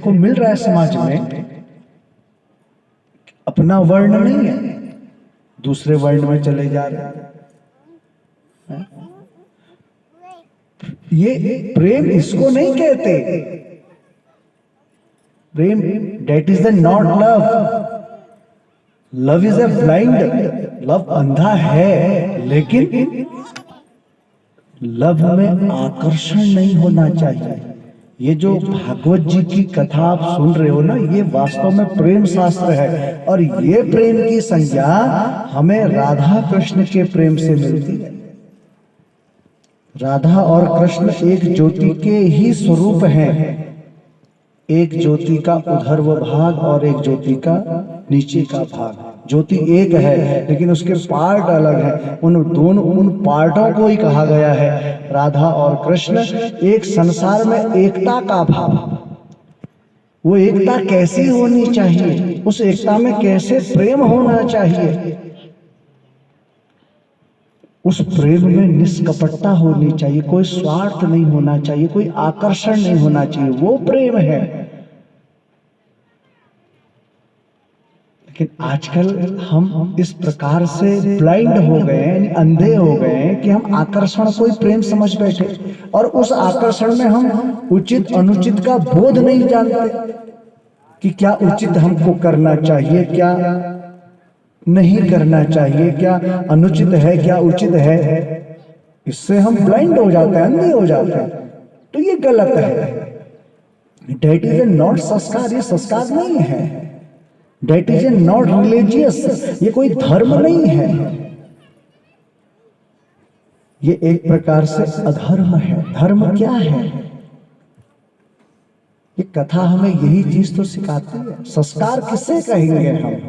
को मिल रहा है समाज में, अपना वर्ण नहीं है, दूसरे वर्ण में चले जा रहे हैं। ये प्रेम इसको नहीं कहते। प्रेम, that is the not love. Love is a blind, love अंधा है, लेकिन लव में आकर्षण नहीं होना चाहिए। ये जो भागवत जी की कथा आप सुन रहे हो ना, ये वास्तव में प्रेम शास्त्र है, और ये प्रेम की संज्ञा हमें राधा कृष्ण के प्रेम से मिलती है। राधा और कृष्ण एक ज्योति के ही स्वरूप हैं। एक ज्योति का उधर्व भाग और एक ज्योति का नीचे का भाग। ज्योति एक है लेकिन उसके पार्ट अलग हैं। उन पार्टों को ही कहा गया है राधा और कृष्ण। एक संसार में एकता का भाव, वो एकता कैसी होनी चाहिए, उस एकता में कैसे प्रेम होना चाहिए, उस प्रेम में निष्कपटता होनी चाहिए, कोई स्वार्थ नहीं होना चाहिए, कोई आकर्षण नहीं होना चाहिए, वो प्रेम है। लेकिन आजकल हम इस प्रकार से ब्लाइंड हो गए हैं, अंधे हो गए हैं कि हम आकर्षण को ही प्रेम समझ बैठे, और उस आकर्षण में हम उचित अनुचित का बोध नहीं जानते कि क्या उचित हमको करना चाहिए, क्या नहीं करना चाहिए, क्या अनुचित है, क्या उचित है। इससे हम ब्लाइंड हो जाते हैं, अंधे हो जाते हैं। तो ये गलत है। डेट इज नॉट संस्कार, ये संस्कार नहीं है। डेट इज नॉट रिलीजियस, ये कोई धर्म नहीं है। ये एक प्रकार से अधर्म है। धर्म क्या है? ये कथा हमें यही चीज तो सिखाती है। संस्कार किसे कहेंगे हम?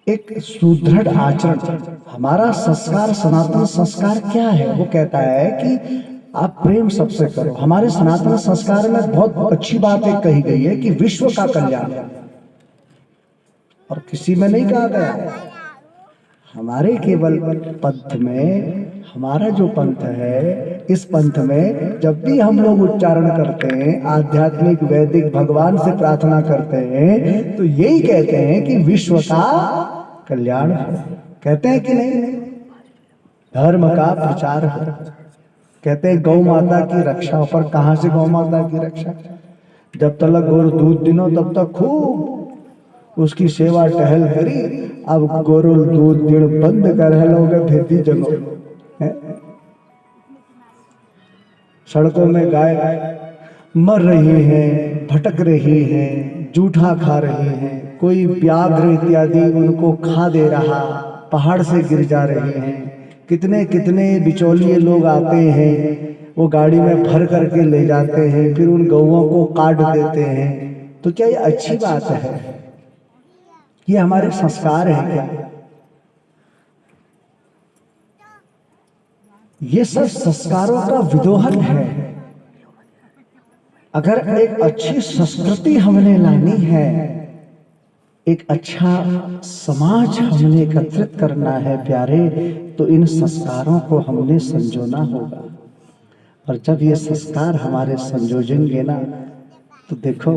एक सुदृढ़ आचरण। हमारा संस्कार, सनातन संस्कार क्या है? वो कहता है कि आप प्रेम सबसे करो। हमारे सनातन संस्कार में बहुत अच्छी बात एक कही गई है कि विश्व का कल्याण, और किसी में नहीं कहा गया। हमारे केवल पंथ में, हमारा जो पंथ है, इस पंथ में जब भी हम लोग उच्चारण करते हैं, आध्यात्मिक वैदिक भगवान से प्रार्थना करते हैं, तो यही कहते हैं कि विश्व का कल्याण हो। कहते हैं कि नहीं? धर्म का प्रचार हो। कहते हैं गौ माता की रक्षा। पर कहां से गौ माता की रक्षा? जब तक गोरु दूध दिनो तब तक खूब उसकी सेवा टहल करी। अब गोरु दूध दिन बंद कर लोग भेदी जगह। सड़कों में गाय मर रही हैं, भटक रही हैं, जूठा खा रही हैं, कोई व्याघ्र इत्यादि उनको खा दे रहा, पहाड़ से गिर जा रही हैं। कितने कितने बिचौलिए लोग आते हैं, वो गाड़ी में भर करके ले जाते हैं, फिर उन गौओं को काट देते हैं। तो क्या ये अच्छी बात है? ये हमारे संस्कार है क्या? ये सब संस्कारों का विदोहन है। अगर एक अच्छी संस्कृति हमने लानी है, एक अच्छा समाज हमने एकत्रित करना है प्यारे, तो इन संस्कारों को हमने संजोना होगा। और जब ये संस्कार हमारे संजोजेंगे ना, तो देखो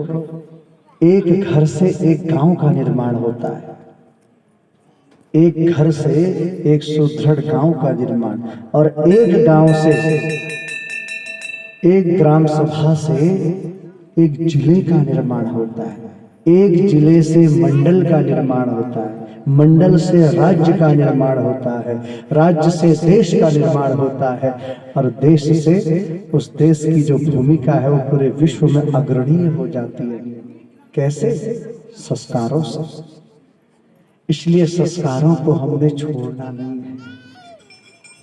एक घर से एक गांव का निर्माण होता है। एक घर से एक सुदृढ़ गांव का निर्माण, और एक गांव से, एक ग्राम सभा से एक जिले का निर्माण होता है। एक जिले से मंडल का निर्माण होता है, मंडल से राज्य का निर्माण होता है, राज्य से देश का निर्माण होता है, और देश से उस देश की जो भूमिका है वो पूरे विश्व में अग्रणीय हो जाती है। कैसे? संस्कारों से। इसलिए संस्कारों को हमने छोड़ना नहीं है,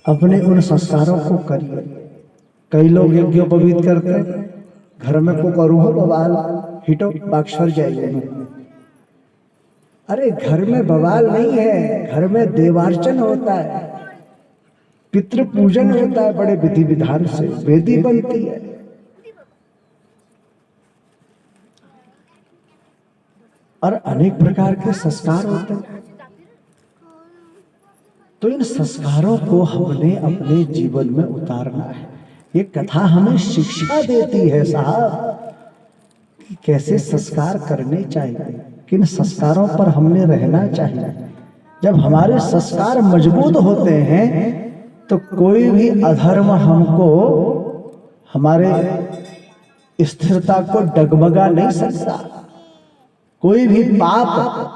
अपने उन संस्कारों को करिए। कई लोग यज्ञोपवीत करते हैं, घर में को करू हो बवाल हिटो बाक्षर जाइए। अरे घर में बवाल नहीं है, घर में देवार्चन होता है, पितृ पूजन होता है, बड़े विधि विधान से वेदी बनती है। और अनेक प्रकार के संस्कार होते हैं। तो इन संस्कारों को हमने अपने जीवन में उतारना है। ये कथा हमें शिक्षा देती है साहब कि कैसे संस्कार करने चाहिए, किन संस्कारों पर हमने रहना चाहिए। जब हमारे संस्कार मजबूत होते हैं तो कोई भी अधर्म हमको, हमारे स्थिरता को डगमगा नहीं सकता। कोई भी पाप,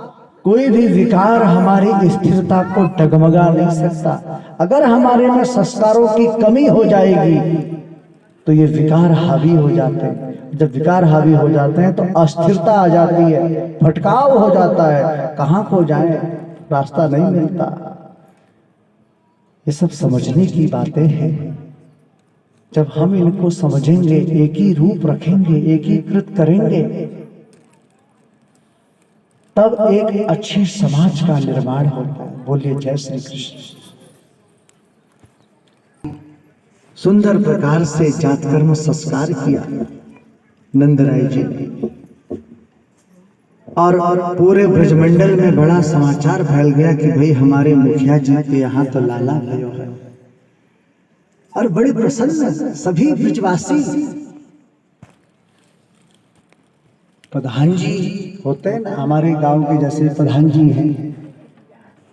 कोई भी विकार हमारी स्थिरता को डगमगा नहीं सकता। अगर हमारे में संस्कारों की कमी हो जाएगी तो ये विकार हावी हो जाते हैं। जब विकार हावी हो जाते हैं तो अस्थिरता आ जाती है, भटकाव हो जाता है, कहां को जाए रास्ता नहीं मिलता। ये सब समझने की बातें हैं। जब हम इनको समझेंगे, एक ही रूप रखेंगे, एकीकृत करेंगे, तब एक अच्छी समाज का निर्माण होता है। बोलिए जय श्री कृष्ण। सुंदर प्रकार से जातकर्म संस्कार किया नंदराय जी ने, और पूरे ब्रजमंडल में बड़ा समाचार फैल गया कि भाई हमारे मुखिया जी के यहाँ तो लाला भयो है। और बड़े प्रसन्न सभी ब्रजवासी। प्रधान जी होते हैं ना हमारे गांव के, जैसे प्रधान जी हैं,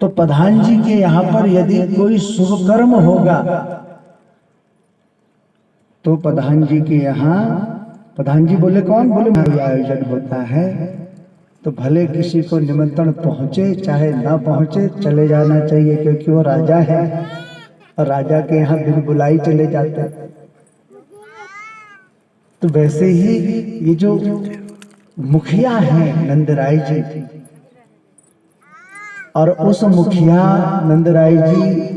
तो प्रधान जी के यहाँ पर यदि कोई शुभ कर्म होगा तो प्रधान जी के यहाँ, प्रधान जी बोले कौन, बोले आयोजन होता है तो भले किसी को निमंत्रण पहुंचे चाहे ना पहुंचे, चले जाना चाहिए, क्योंकि वो राजा है और राजा के यहाँ बिन बुलाई चले जाते हैं। तो वैसे ही ये जो मुखिया हैं नंदराय जी, और उस मुखिया नंदराय जी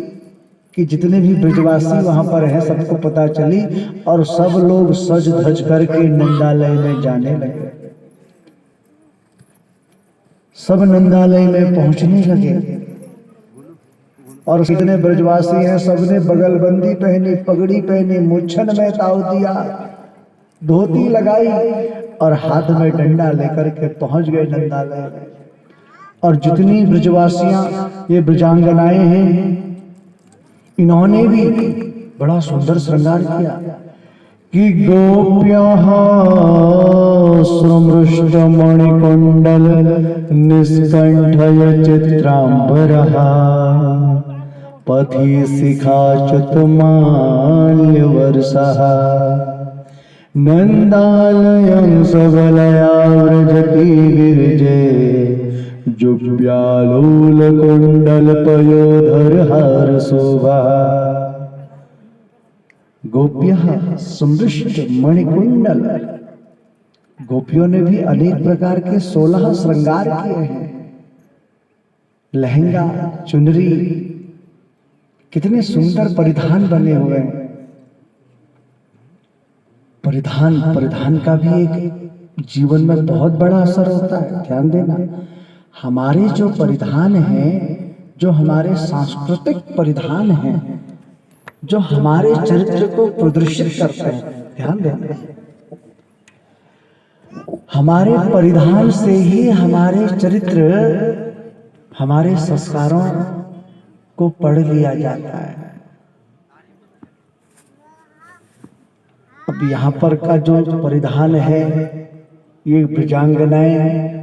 कि जितने भी ब्रजवासी वहां पर हैं सबको पता चली, और सब लोग सज धज करके नंदालय में जाने लगे। सब नंदालय में पहुंचने लगे, और जितने ब्रजवासी हैं सबने बगलबंदी पहनी, पगड़ी पहनी, मुच्छन में ताव दिया, धोती लगाई और हाथ में डंडा लेकर के पहुंच गए नंदालय में। और जितनी ब्रजवासियां, ये ब्रजांगनाएं हैं, इन्होंने भी बड़ा सुंदर श्रृंगार किया कि गोप्यः सुमृष्ट मणिकुंडल निष्कंठय चित्रांबरः पथि शिखाच्युत माल्यवर्षः नंदालयं सबलया व्रजति गिरिजे जुब्यालोल कुंडल पयोधर हार शोभा। गोप्यः सुमृष्ट मणिकुंडल, गोपियों ने भी अनेक प्रकार के 16 श्रृंगार किए हैं। लहंगा, चुनरी, कितने सुंदर परिधान बने हुए हैं। परिधान का भी एक जीवन में बहुत बड़ा असर होता है। ध्यान देना, हमारे जो परिधान हैं, जो हमारे सांस्कृतिक परिधान हैं, जो हमारे चरित्र को प्रदर्शित करते हैं, ध्यान देना, हमारे परिधान से ही हमारे चरित्र, हमारे संस्कारों को पढ़ लिया जाता है। अब यहाँ पर का जो परिधान है, ये ब्रजांगनाएं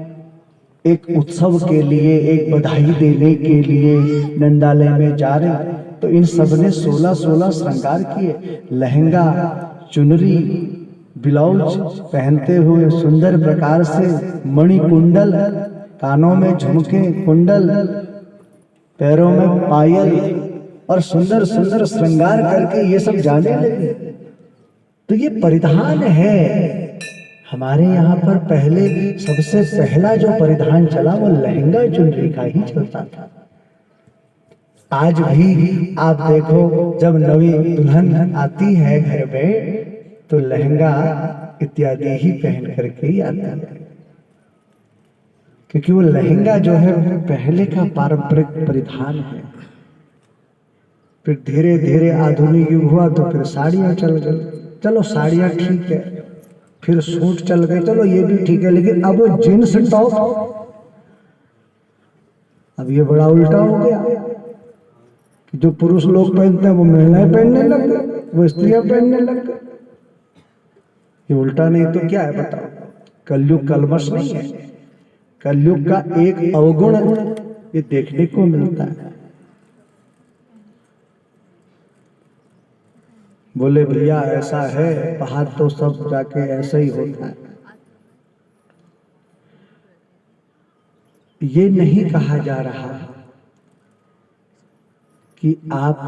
एक उत्सव के लिए, एक बधाई देने के लिए नंदालय में जा रहे, तो इन सब ने 16 श्रृंगार किए। लहंगा, चुनरी, ब्लाउज पहनते हुए सुंदर प्रकार से, मणिकुंडल, कानों में झुमके, कुंडल, पैरों में पायल, और सुंदर सुंदर श्रृंगार करके ये सब जाने लगे। तो ये परिधान है। हमारे यहाँ पर पहले सबसे पहला जो परिधान चला वो लहंगा चुनरी का ही चलता था। आज भी आप देखो, जब नवी दुल्हन आती है घर में तो लहंगा इत्यादि ही पहन करके ही आती है, क्योंकि वो लहंगा जो है वो पहले का पारंपरिक परिधान है। फिर धीरे धीरे आधुनिक युग हुआ तो फिर साड़ियां चल गई। चलो साड़ियां ठीक है, फिर सूट चल गए, चलो ये भी ठीक है, लेकिन अब वो जींस टॉप, अब ये बड़ा उल्टा हो गया कि जो पुरुष लोग पहनते हैं वो महिलाएं पहनने लग गए। वो स्त्रियां पहनने लग गए। ये उल्टा नहीं तो क्या है बताओ? कलयुग कलमश नहीं है, कलयुग का एक अवगुण ये देखने को मिलता है। बोले भैया ऐसा है, बाहर तो सब जाके ऐसा ही होता है। ये नहीं कहा जा रहा कि आप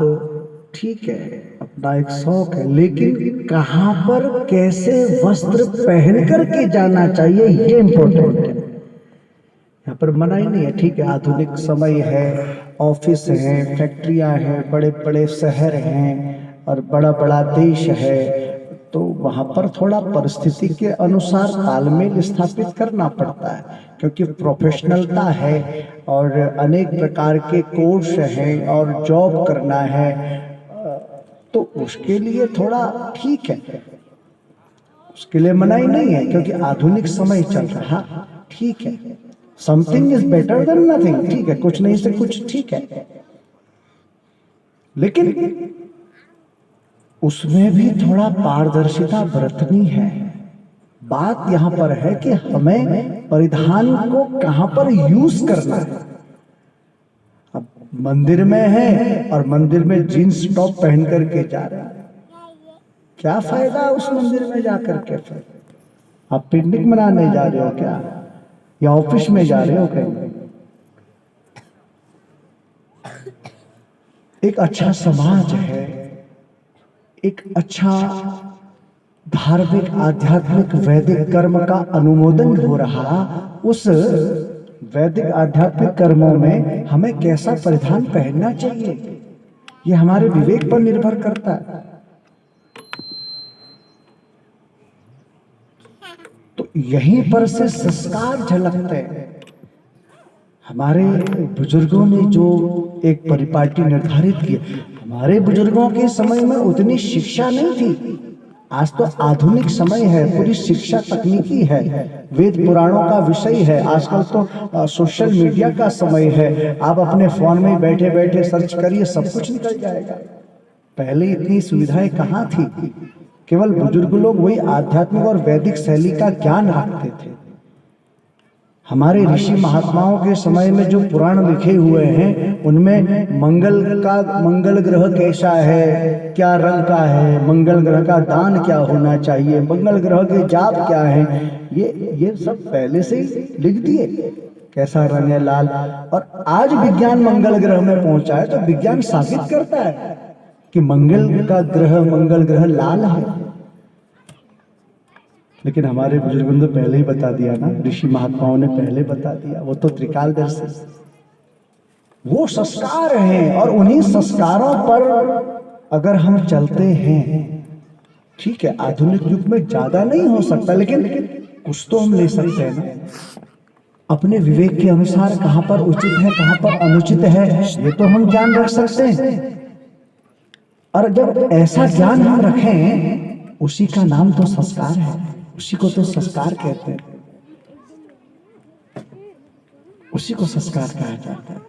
ठीक है अपना एक शौक है, लेकिन कहां पर कैसे वस्त्र पहन करके जाना चाहिए ये इंपॉर्टेंट है। यहाँ पर मना ही नहीं है, ठीक है आधुनिक समय है, ऑफिस है, फैक्ट्रियां हैं, बड़े बड़े शहर हैं और बड़ा बड़ा देश है, तो वहां पर थोड़ा परिस्थिति के अनुसार तालमेल स्थापित करना पड़ता है, क्योंकि प्रोफेशनलता है और अनेक प्रकार के कोर्स हैं और जॉब करना है, तो उसके लिए थोड़ा ठीक है, उसके लिए मनाही नहीं है, क्योंकि आधुनिक समय चल रहा, ठीक है। Something is better than nothing, ठीक है, कुछ नहीं से कुछ ठीक है, लेकिन उसमें भी थोड़ा पारदर्शिता बरतनी है। बात यहां पर है कि हमें परिधान को कहां पर यूज करना है। अब मंदिर में है और मंदिर में जीन्स टॉप पहन करके जा रहे हैं, क्या फायदा उस मंदिर में जाकर के? फिर आप पिकनिक मनाने जा रहे हो क्या, या ऑफिस में जा रहे हो कहीं? एक अच्छा समाज है, एक अच्छा धार्मिक आध्यात्मिक वैदिक कर्म का अनुमोदन हो रहा, उस वैदिक आध्यात्मिक कर्मों में हमें कैसा परिधान पहनना चाहिए ये हमारे विवेक पर निर्भर करता है। तो यहीं पर से संस्कार झलकते हैं। हमारे बुजुर्गों ने जो एक परिपाटी निर्धारित की, हमारे बुजुर्गों के समय में उतनी शिक्षा नहीं थी। आज तो आधुनिक समय है, पूरी शिक्षा तकनीकी है, वेद पुराणों का विषय है, आजकल तो सोशल मीडिया का समय है, आप अपने फोन में बैठे बैठे सर्च करिए सब कुछ निकल जाएगा। पहले इतनी सुविधाएं कहाँ थी? केवल बुजुर्ग लोग वही आध्यात्मिक और वैदिक शैली का ज्ञान रखते थे। हमारे ऋषि महात्माओं के समय में जो पुराण लिखे हुए हैं उनमें मंगल ग्रह कैसा है, क्या रंग का है, मंगल ग्रह का दान क्या होना चाहिए, मंगल ग्रह के जाप क्या है, ये सब पहले से ही लिख दिए, कैसा रंग है लाल। और आज विज्ञान मंगल ग्रह में पहुंचा है तो विज्ञान साबित करता है कि मंगल ग्रह लाल है। लेकिन हमारे बुजुर्गों ने पहले ही बता दिया ना, ऋषि महात्माओं ने पहले बता दिया, वो तो त्रिकालदर्शी, वो संस्कार हैं और उन्हीं संस्कारों पर अगर हम चलते हैं, ठीक है आधुनिक युग में ज्यादा नहीं हो सकता लेकिन कुछ तो हम ले सकते हैं ना। अपने विवेक के अनुसार कहां पर उचित है कहां पर अनुचित है ये तो हम ज्ञान रख सकते हैं। और जब ऐसा ज्ञान हम रखें उसी का नाम तो संस्कार है, उसी को तो संस्कार कहते हैं, उसी को संस्कार कहा जाता है।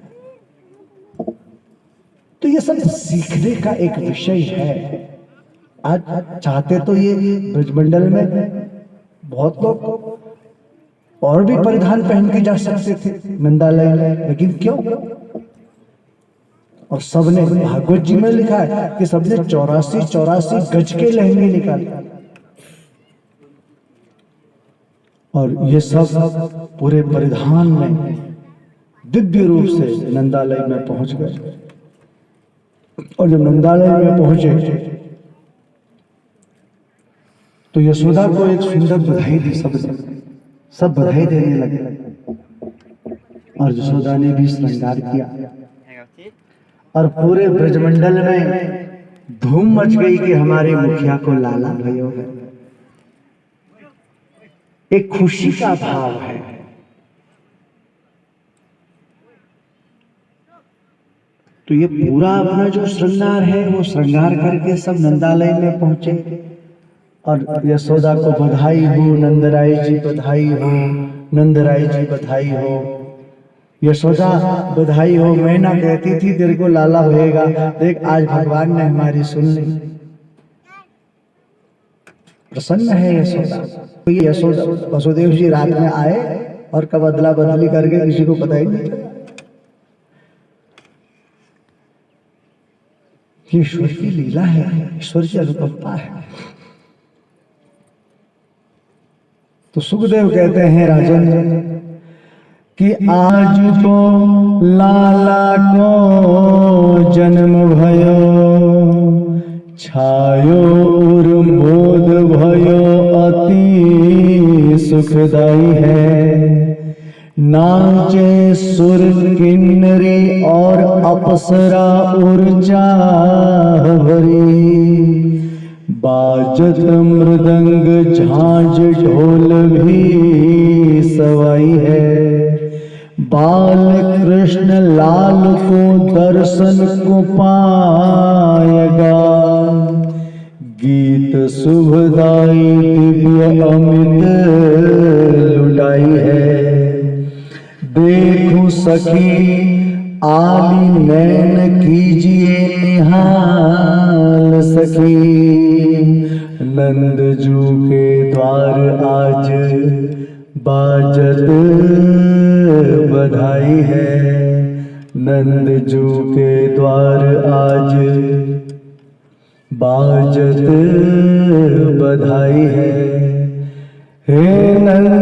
तो ये सब सीखने का एक विषय है। आज चाहते तो ये ब्रजमंडल में बहुत लोग और भी परिधान पहन के जा सकते थे नंदालय में, लेकिन क्यों? और सबने भागवत जी में लिखा है कि सबने 84 गज के लहंगे निकाले और ये सब पूरे परिधान में दिव्य रूप से नंदालय में पहुंच गए। और जब नंदालय में पहुंचे तो यशोदा को एक सुंदर बधाई दी, सब बधाई देने लगे और यशोदा ने भी श्रृंगार किया और पूरे ब्रजमंडल में धूम मच गई कि हमारे मुखिया को लाला भयो है। एक खुशी का भाव है। तो ये पूरा अपना जो श्रृंगार है वो श्रृंगार करके सब नंदालय में पहुंचे और यशोदा को बधाई हो, नंदराय जी बधाई हो, नंदराय जी बधाई हो। यशोदा बधाई हो, मैं ना कहती थी तेरे को लाला होएगा, देख आज भगवान ने हमारी सुन ली। प्रसन्न है यशोदा। तो ये यशोदा वसुदेव जी रात में आए और कब अदला बदली करके किसी को पता ही नहीं चला। ये ईश्वर की लीला है, ईश्वर की अनुकंपा है। तो सुखदेव कहते हैं राजन कि आज को लाला को जन्म भयो, छायो उर्मोद भयो अति सुखदाई है। नाचे सुर किन्नरी और अप्सरा ऊर्जा भरी, बाजत मृदंग झांझ ढोल भी सवाई है। बाल कृष्ण लाल को दर्शन को पाएगा, गीत शुभदाई दिव्य अमित लुटाई है। देखूं सखी आली नैन कीजिए निहाल सखी, नंदजू के द्वार आज बाजत बधाई है। नंदजू के द्वार आज बाजत बधाई है। हे नंद